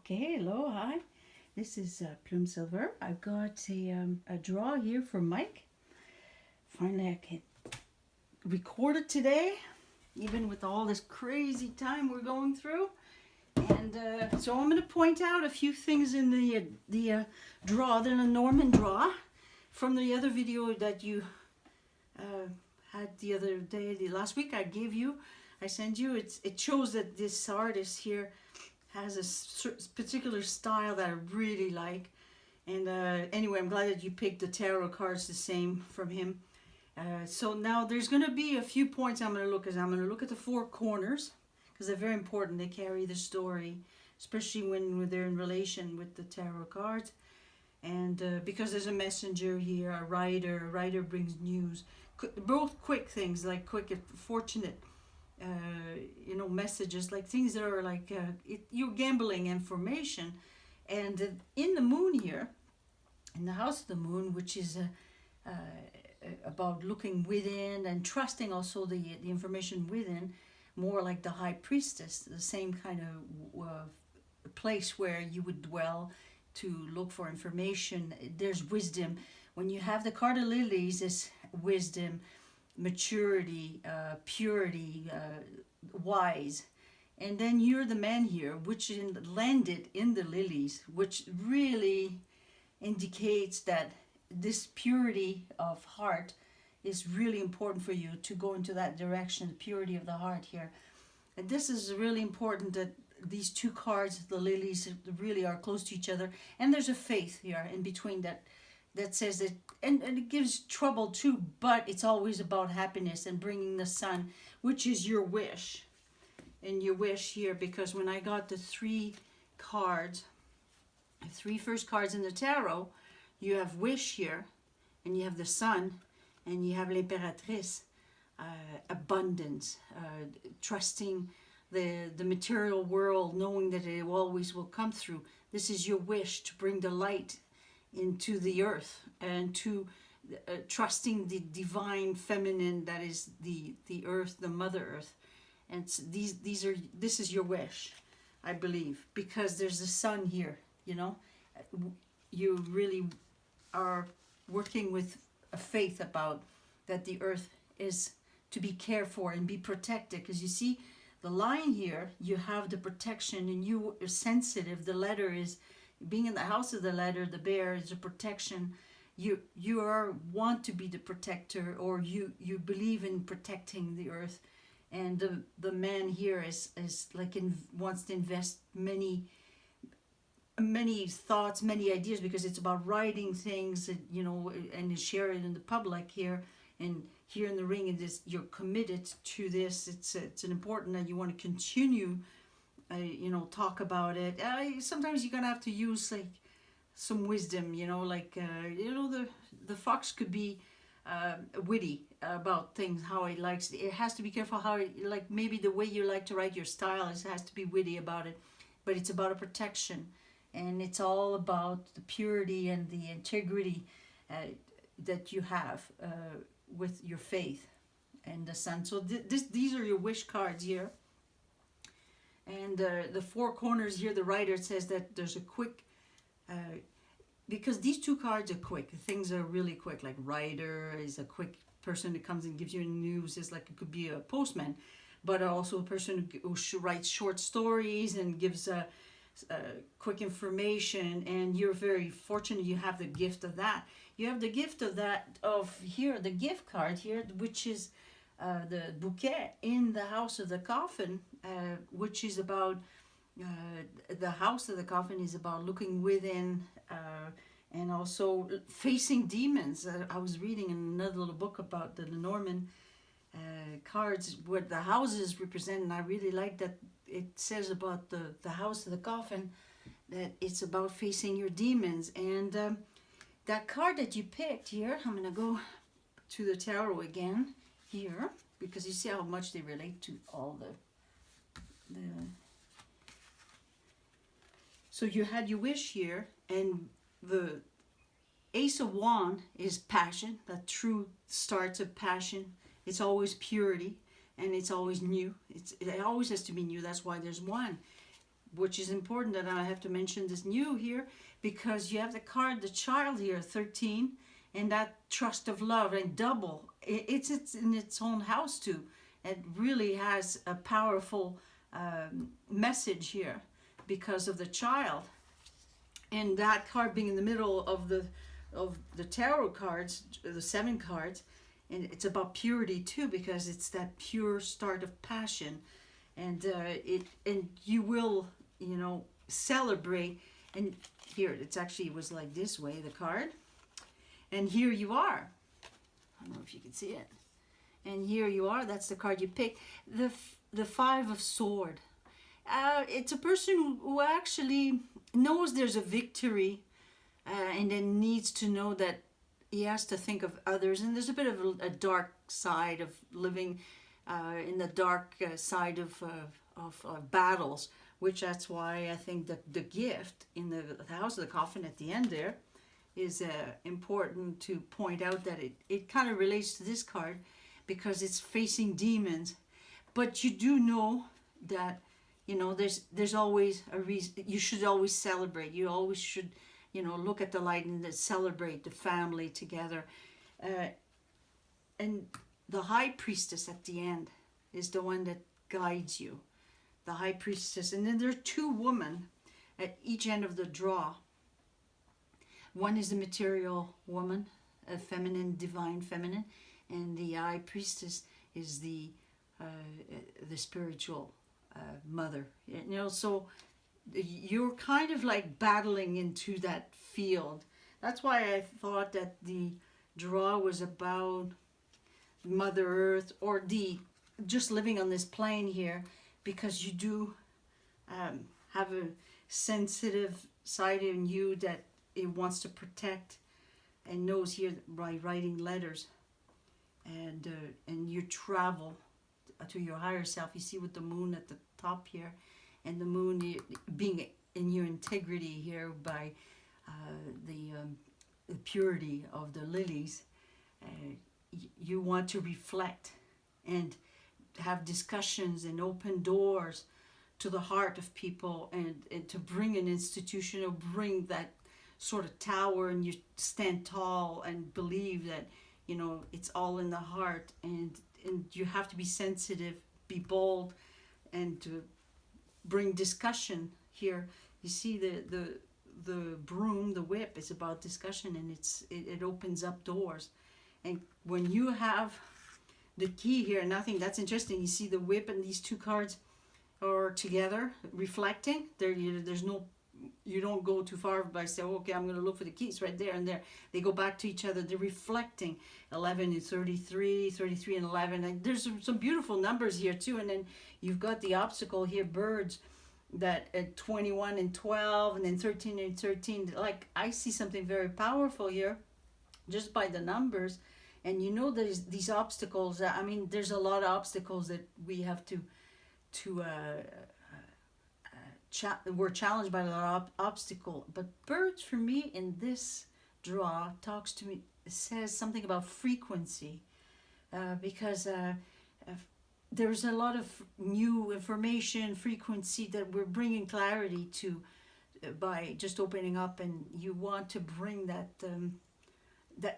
Okay, hello, hi. This is Plume Silver. I've got a draw here for Mike. Finally, I can record it today, even with all this crazy time we're going through. And so I'm going to point out a few things in the draw, the Norman draw, from the other video that you had the other day, the last week I gave you. I sent you. It shows that this artist here has a particular style that I really like. And anyway, I'm glad that you picked the tarot cards the same from him. So now there's going to be a few points I'm going to look at. I'm going to look at the four corners because they're very important. They carry the story, especially when they're in relation with the tarot cards. And because there's a messenger here, a writer brings news. Both quick things, like quick, fortunate messages, like things that are like you're gambling information. And in the moon here, in the house of the moon, which is about looking within and trusting also the information within, more like the high priestess, the same kind of place where you would dwell to look for information. There's wisdom. When you have the card of lilies, it's wisdom, maturity, purity, wise. And then you're the man here, which landed in the lilies, which really indicates that this purity of heart is really important for you to go into that direction, the purity of the heart here. And this is really important, that these two cards, the lilies, really are close to each other. And there's a faith here in between that says that, and it gives trouble too, but it's always about happiness and bringing the sun, which is your wish. And your wish here, because when I got the three cards, the three first cards in the tarot, you have wish here, and you have the sun, and you have l'impératrice, abundance, trusting the material world, knowing that it always will come through. This is your wish to bring the light into the earth, and to trusting the divine feminine that is the earth, the mother earth. And this is your wish, I believe, because there's the sun here. You really are working with a faith about that the earth is to be cared for and be protected. Because you see the line here, you have the protection, and you are sensitive. The letter is being in the house of the letter, the bear is a protection. You want to be the protector, or you believe in protecting the earth. And the man here is like wants to invest many thoughts, many ideas, because it's about writing things, and share it in the public here. And here in the ring, you're committed to this. It's an important that you want to continue, talk about it. Sometimes you're gonna have to use like some wisdom, the fox could be witty about things, how he likes it has to be careful how like maybe the way you like to write your style has to be witty about it, but it's about a protection, and it's all about the purity and the integrity that you have with your faith and the sun. So these are your wish cards here. And the four corners here, the writer says that there's a quick because these two cards are quick. Things are really quick. Like writer is a quick person that comes and gives you news. It's like it could be a postman, but also a person who writes short stories and gives quick information. And you're very fortunate. You have the gift of that. You have the gift of that of here, the gift card here, which is the bouquet in the house of the coffin, which is about the house of the coffin is about looking within, and also facing demons. I was reading in another little book about the Norman cards, what the houses represent, and I really like that it says about the house of the coffin that it's about facing your demons. And that card that you picked here, I'm going to go to the tarot again here, because you see how much they relate to all the so you had your wish here, and the Ace of Wands is passion, that true starts of passion. It's always purity, and it's always new. It always has to be new. That's why there's one. which is important that I have to mention this new here, because you have the card, the child here, 13, and that trust of love, and double. It's in its own house too. It really has a powerful message here because of the child. And that card being in the middle of the tarot cards, the 7 cards, and it's about purity too, because it's that pure start of passion, and you will, you know, celebrate. And here it was like this way, the card, and here you are. I don't know if you can see it. And here you are. That's the card you picked. The 5 of Sword. It's a person who actually knows there's a victory, and then needs to know that he has to think of others. And there's a bit of a dark side of living in the dark side of battles, which that's why I think that the gift in the House of the Coffin at the end there is important to point out, that it kind of relates to this card because it's facing demons. But you do know that, you know, there's always a reason. You should always celebrate. You always should, you know, look at the light and celebrate the family together. And the High Priestess at the end is the one that guides you. The High Priestess. And then there are 2 women at each end of the draw. One is the material woman, a feminine, divine feminine, and the High Priestess is the spiritual mother. You know, so you're kind of like battling into that field. That's why I thought that the draw was about Mother Earth, or the just living on this plane here, because you do have a sensitive side in you that it wants to protect, and knows here by writing letters, and you travel to your higher self. You see with the moon at the top here, and the moon being in your integrity here by the purity of the lilies. You want to reflect and have discussions and open doors to the heart of people, and to bring an institution, or bring that sort of tower, and you stand tall and believe that, you know, it's all in the heart, and you have to be sensitive, be bold, and to bring discussion here. You see the broom, the whip is about discussion, and it opens up doors. And when you have the key here, and I think that's interesting, you see the whip and these 2 cards are together reflecting. There's no, you don't go too far by saying, okay, I'm going to look for the keys right there and there. They go back to each other. They're reflecting. 11 and 33, 33 and 11. And there's some beautiful numbers here too. And then you've got the obstacle here, birds, that at 21 and 12, and then 13 and 13. Like, I see something very powerful here just by the numbers. And you know, there's these obstacles. I mean, there's a lot of obstacles that we have to we're challenged by a lot of obstacle. But birds, for me, in this draw, talks to me, says something about frequency, because there's a lot of new information, frequency that we're bringing clarity to by just opening up, and you want to bring that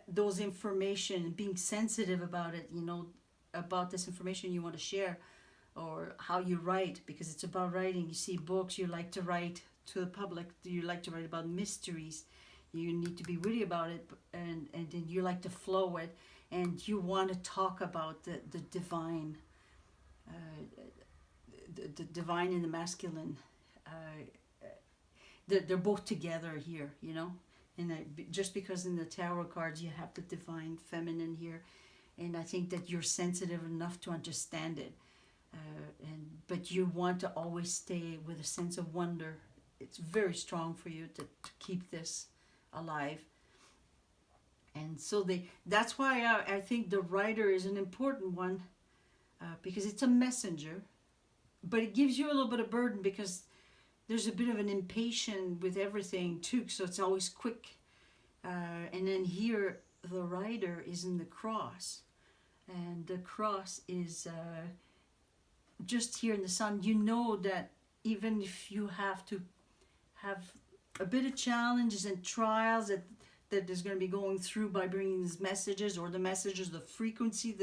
those information, being sensitive about it, you know, about this information you want to share, or how you write, because it's about writing. You see books, you like to write to the public, you like to write about mysteries, you need to be witty about it, and then you like to flow it, and you want to talk about the divine, the divine and the masculine. They're both together here, you know. And just because in the tarot cards you have the divine feminine here, and I think that you're sensitive enough to understand it, but you want to always stay with a sense of wonder. It's very strong for you to keep this alive. And so that's why I think the writer is an important one, because it's a messenger, but it gives you a little bit of burden, because there's a bit of an impatience with everything too, so it's always quick. And then here the writer is in the cross, and the cross is just here in the sun. You know that even if you have to have a bit of challenges and trials that is going to be going through by bringing these messages, or the messages, the frequency,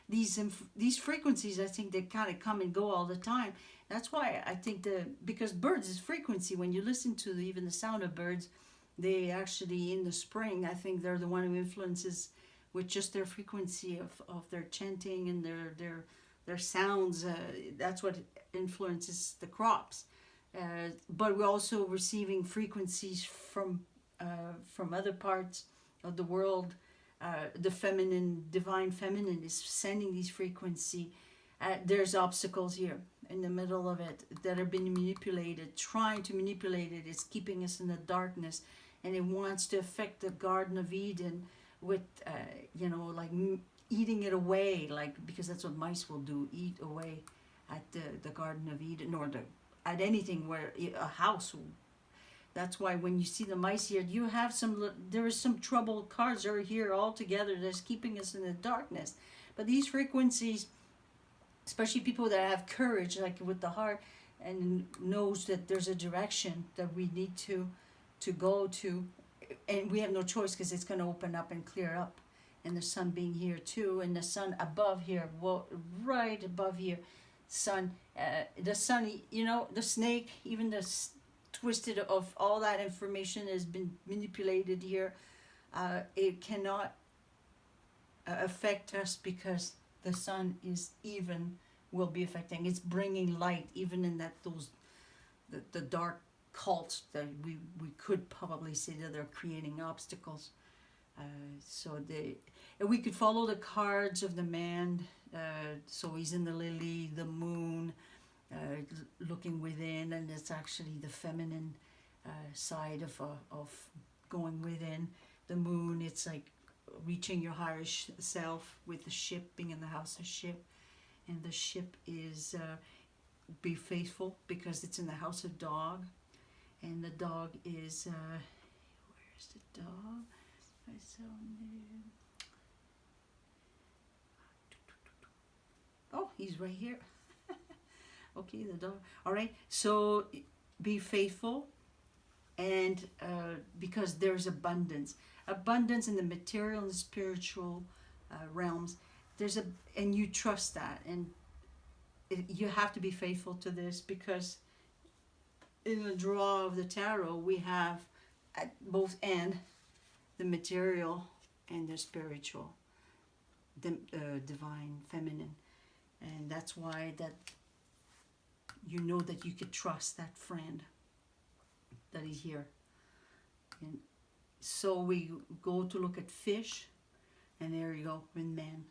these frequencies, I think they kind of come and go all the time. That's why I think because birds is frequency. When you listen to even the sound of birds, they actually, in the spring, I think they're the one who influences with just their frequency of their chanting and their sounds. That's what influences the crops. But we're also receiving frequencies from other parts of the world. The feminine, divine feminine, is sending these frequency. There's obstacles here in the middle of it that are being manipulated, trying to manipulate it. It's keeping us in the darkness, and it wants to affect the Garden of Eden with, like eating it away, like, because that's what mice will do, eat away at the Garden of Eden, or at anything where a house. That's why when you see the mice here, there is some troubled cards that are here all together that's keeping us in the darkness. But these frequencies, especially people that have courage, like with the heart, and knows that there's a direction that we need to go to, and we have no choice because it's going to open up and clear up. And the sun being here too, and the sun above here, right above here, the sun, the snake, even the twisted of all that information has been manipulated here. It cannot affect us because the sun will be affecting. It's bringing light even in the dark cults that we could probably say that they're creating obstacles. And we could follow the cards of the man. So he's in the lily, the moon, looking within, and it's actually the feminine side of going within. The moon, it's like reaching your higher self, with the ship being in the house of ship, and the ship is be faithful because it's in the house of dog, and the dog is where's the dog? I saw him. Oh, he's right here. Okay, the dog. All right, so be faithful, and because there's abundance in the material and the spiritual realms. And you trust that, and you have to be faithful to this, because in the draw of the tarot we have at both ends the material and the spiritual, the divine feminine, and that's why that that you could trust that friend that is here. And so we go to look at fish, and there you go with man,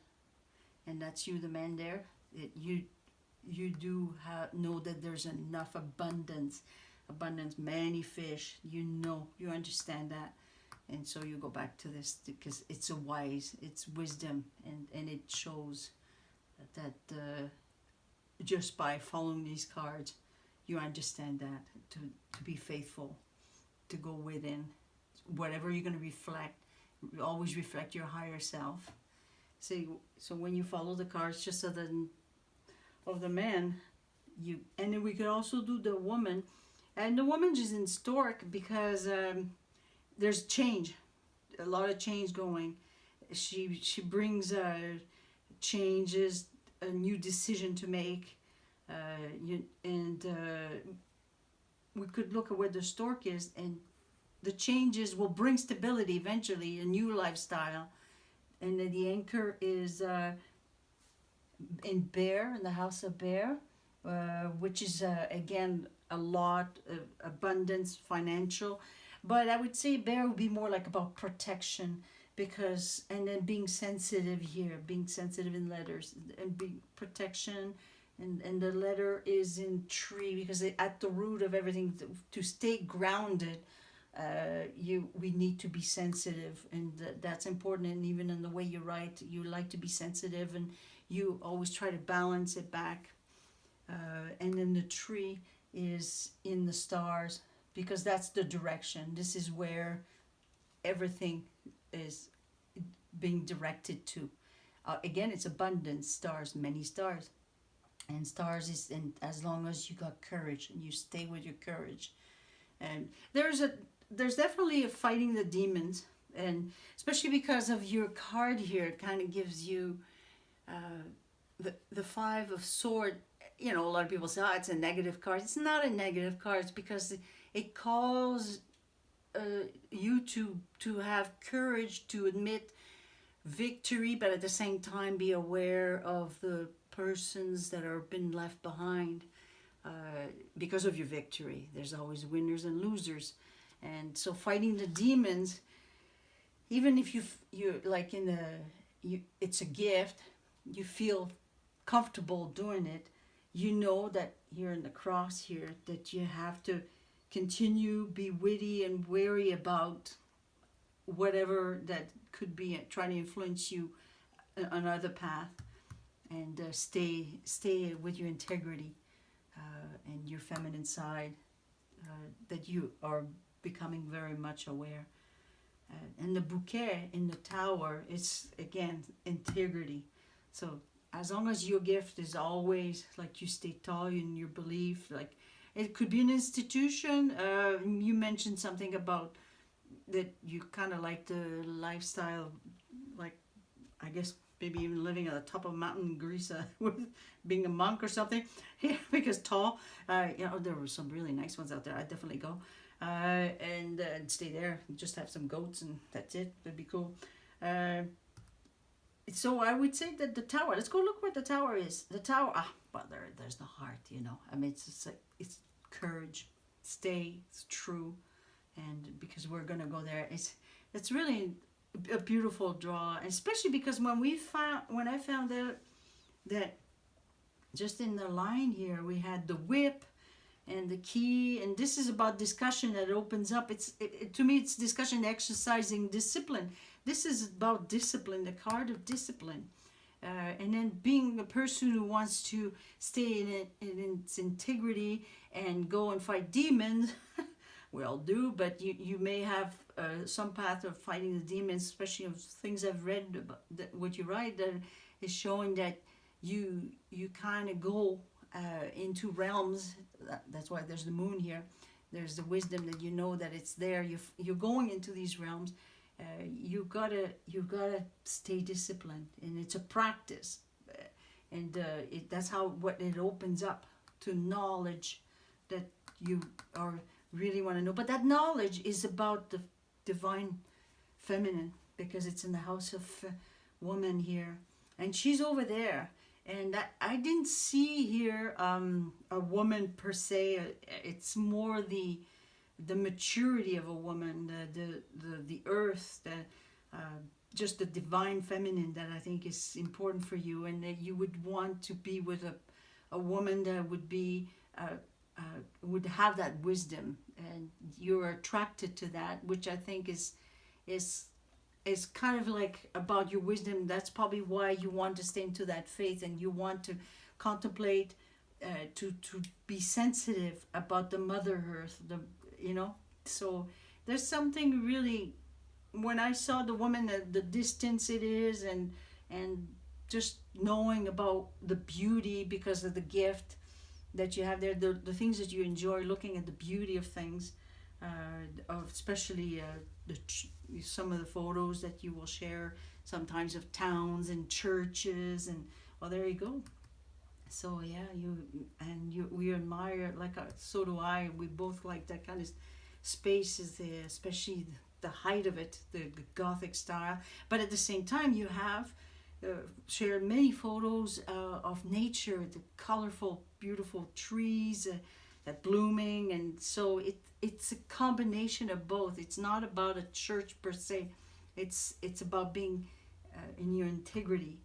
and that's you, the man there. You do know that there's enough abundance, many fish. You understand that, and so you go back to this because it's it's wisdom, and it shows that just by following these cards, you understand that to be faithful, to go within, whatever you're going to reflect, always reflect your higher self. So when you follow the cards, just of the man, and then we could also do the woman, and the woman is in Stork because there's change, a lot of change going. She brings changes, a new decision to make, we could look at where the Stork is, and the changes will bring stability eventually, a new lifestyle. And then the anchor is in Bear, in the house of Bear, which is again a lot of abundance, financial, but I would say Bear would be more like about protection, and then being sensitive here, being sensitive in letters, and being protection, and the letter is in tree, because at the root of everything, to stay grounded, we need to be sensitive, and that's important. And even in the way you write, you like to be sensitive, and you always try to balance it back. And then the tree is in the stars, because that's the direction. This is where everything is being directed to. Again, it's abundance, stars, many stars. And stars is, and as long as you got courage and you stay with your courage. And there's definitely a fighting the demons, and especially because of your card here, it kind of gives you the five of sword. You know, a lot of people say, oh, it's a negative card. It's not a negative card. It's because it calls you to have courage to admit victory, but at the same time be aware of the persons that are been left behind because of your victory. There's always winners and losers, and so fighting the demons, even if you like in it's a gift, you feel comfortable doing it. You know that here in the cross here that you have to continue be witty and wary about whatever that could be trying to influence you another path, and stay with your integrity and your feminine side that you are becoming very much aware. And the bouquet in the tower is again integrity. So as long as your gift is always like you stay tall in your belief, like it could be an institution. You mentioned something about that you kind of like the lifestyle, like I guess maybe even living at the top of a mountain in Greece with being a monk or something. Yeah, because tall. There were some really nice ones out there. I'd definitely go and stay there. Just have some goats and that's it. That'd be cool. So I would say that the tower. Let's go look where the tower is. The tower. Well, there's the heart. You know. I mean, it's just like it's courage. Stay. It's true. And because we're gonna go there, it's really a beautiful draw, especially because when I found out that just in the line here we had the whip and the key, and this is about discussion that opens up. To me it's discussion, exercising discipline. This is about discipline, the card of discipline, and then being a person who wants to stay in its integrity and go and fight demons. We all do, but you may have some path of fighting the demons, especially of things I've read about what you write, that is showing that you kind of go into realms. That's why there's the moon here. There's the wisdom that you know that it's there. You're going into these realms. You gotta stay disciplined, and it's a practice, and that's how what it opens up to knowledge that you are really want to know. But that knowledge is about the divine feminine, because it's in the house of woman here, and she's over there. And I didn't see here a woman per se. It's more the maturity of a woman, the earth, just the divine feminine that I think is important for you, and that you would want to be with a woman that would be would have that wisdom, and you're attracted to that, which I think is kind of like about your wisdom. That's probably why you want to stay into that faith, and you want to contemplate, to be sensitive about the Mother Earth, So there's something really, when I saw the woman, the distance it is, and just knowing about the beauty because of the gift that you have there, the things that you enjoy, looking at the beauty of things, of especially some of the photos that you will share sometimes of towns and churches, and well, there you go. So yeah, we admire, like so do I. We both like that kind of spaces, especially the height of it, the Gothic style. But at the same time, you have shared many photos of nature, the colorful, beautiful trees that blooming, and so it's a combination of both. It's not about a church per se. It's about being in your integrity,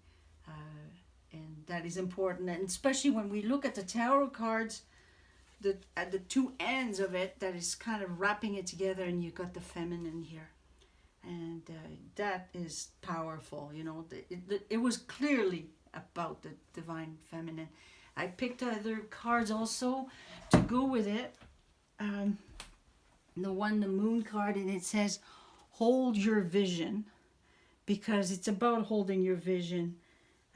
and that is important. And especially when we look at the tarot cards, at the two ends of it, that is kind of wrapping it together, and you got the feminine here. And that is powerful. It was clearly about the divine feminine. I picked other cards also to go with it. The moon card, and it says, hold your vision, because it's about holding your vision.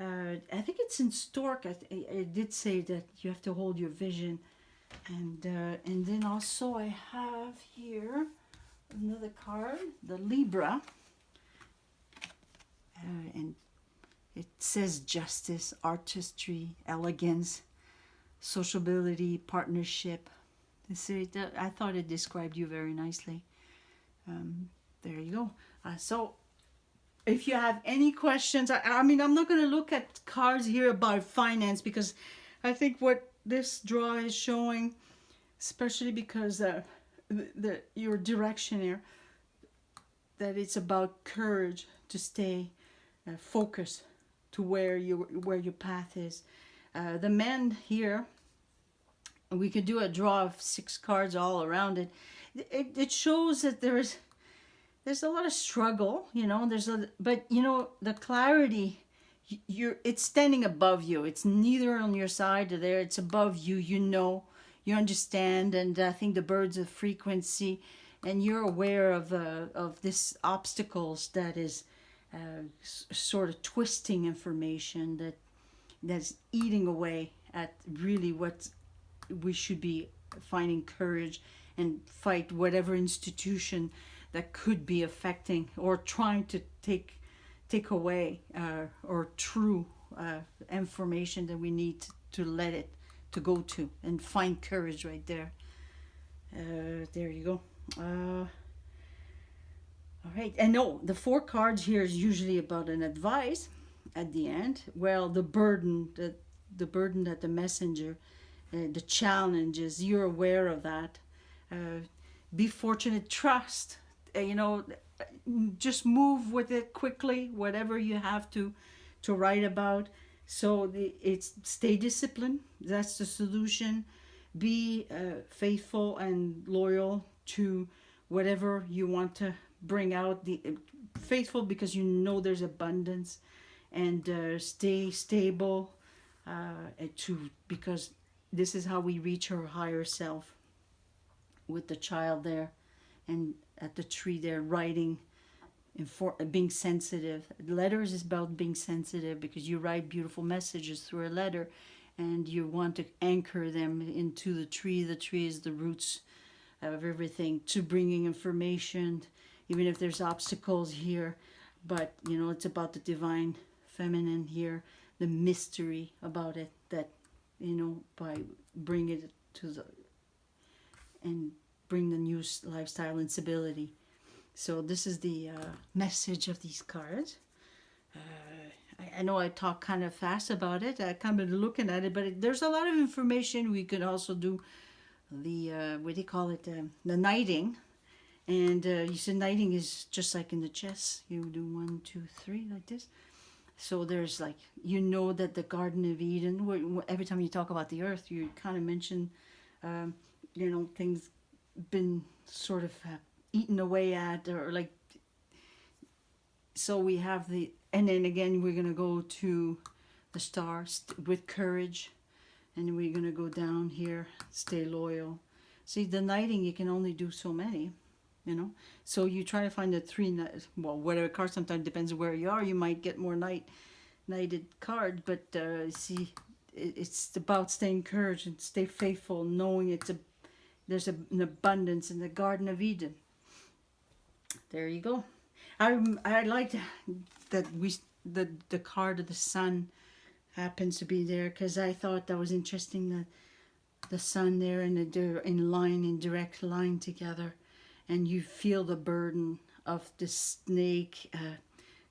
I think it's in Stork. I did say that you have to hold your vision, and then also I have here another card, the Libra, and it says justice, artistry, elegance, sociability, partnership. I thought it described you very nicely. There you go. So if you have any questions, I mean, I'm not going to look at cards here about finance, because I think what this draw is showing, especially because your direction here, that it's about courage to stay focused to where your path is. The man here, we could do a draw of 6 cards all around it. It shows that there's a lot of struggle, but the clarity, it's standing above you. It's neither on your side or there. It's above you. You understand, and I think the birds of frequency, and you're aware of this obstacles that is sort of twisting information that's eating away at really what we should be finding courage and fight whatever institution that could be affecting or trying to take away or true information that we need to let it to go to, and find courage right there. There you go. All right, and no, the 4 cards here is usually about an advice at the end. Well, the burden that the messenger, the challenges, you're aware of that. Be fortunate, trust. Just move with it quickly, whatever you have to write about. So it's stay disciplined. That's the solution. Be faithful and loyal to whatever you want to bring out. Faithful because there's abundance, and stay stable. Because this is how we reach our higher self. With the child there, and at the tree there, writing, being sensitive. Letters is about being sensitive, because you write beautiful messages through a letter, and you want to anchor them into the tree. The tree is the roots of everything, to bringing information, even if there's obstacles here. But it's about the divine feminine here, the mystery about it, that by bringing it and bring the new lifestyle and stability. So this is the message of these cards. I know I talk kind of fast about it. I kind of looking at it, but there's a lot of information. We could also do the what do you call it? The knighting, and you said knighting is just like in the chess. You do 1, 2, 3 like this. So there's that the Garden of Eden. Every time you talk about the earth, you kind of mention, things been sort of eaten away at, or like. So we have and then again we're gonna go to the stars with courage, and we're gonna go down here, stay loyal. See, the knighting, you can only do so many, So you try to find the 3, whatever card. Sometimes depends on where you are. You might get more knighted card, but see, it's about staying courage and stay faithful, knowing there's an abundance in the Garden of Eden. There you go. I like that the card of the sun happens to be there, because I thought that was interesting, that the sun there and they're in direct line together, and you feel the burden of the snake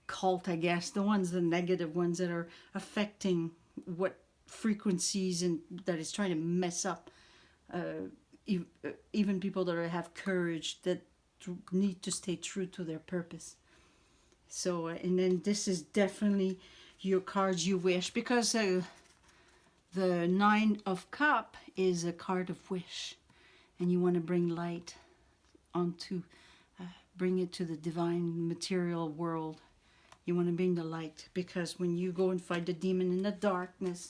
cult, I guess, the negative ones that are affecting what frequencies and that is trying to mess up even people that have courage, that need to stay true to their purpose. So and then this is definitely your cards you wish, because the 9 of Cup is a card of wish, and you want to bring light onto bring it to the divine material world. You want to bring the light, because when you go and fight the demon in the darkness,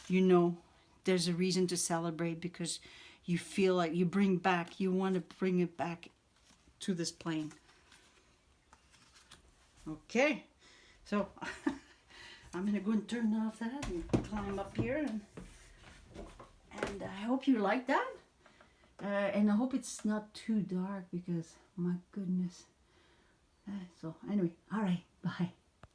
there's a reason to celebrate, because you feel like you want to bring it back to this plane. Okay, so I'm gonna go and turn off that and climb up here, and I hope you like that. And I hope it's not too dark because my goodness. So anyway, all right, bye.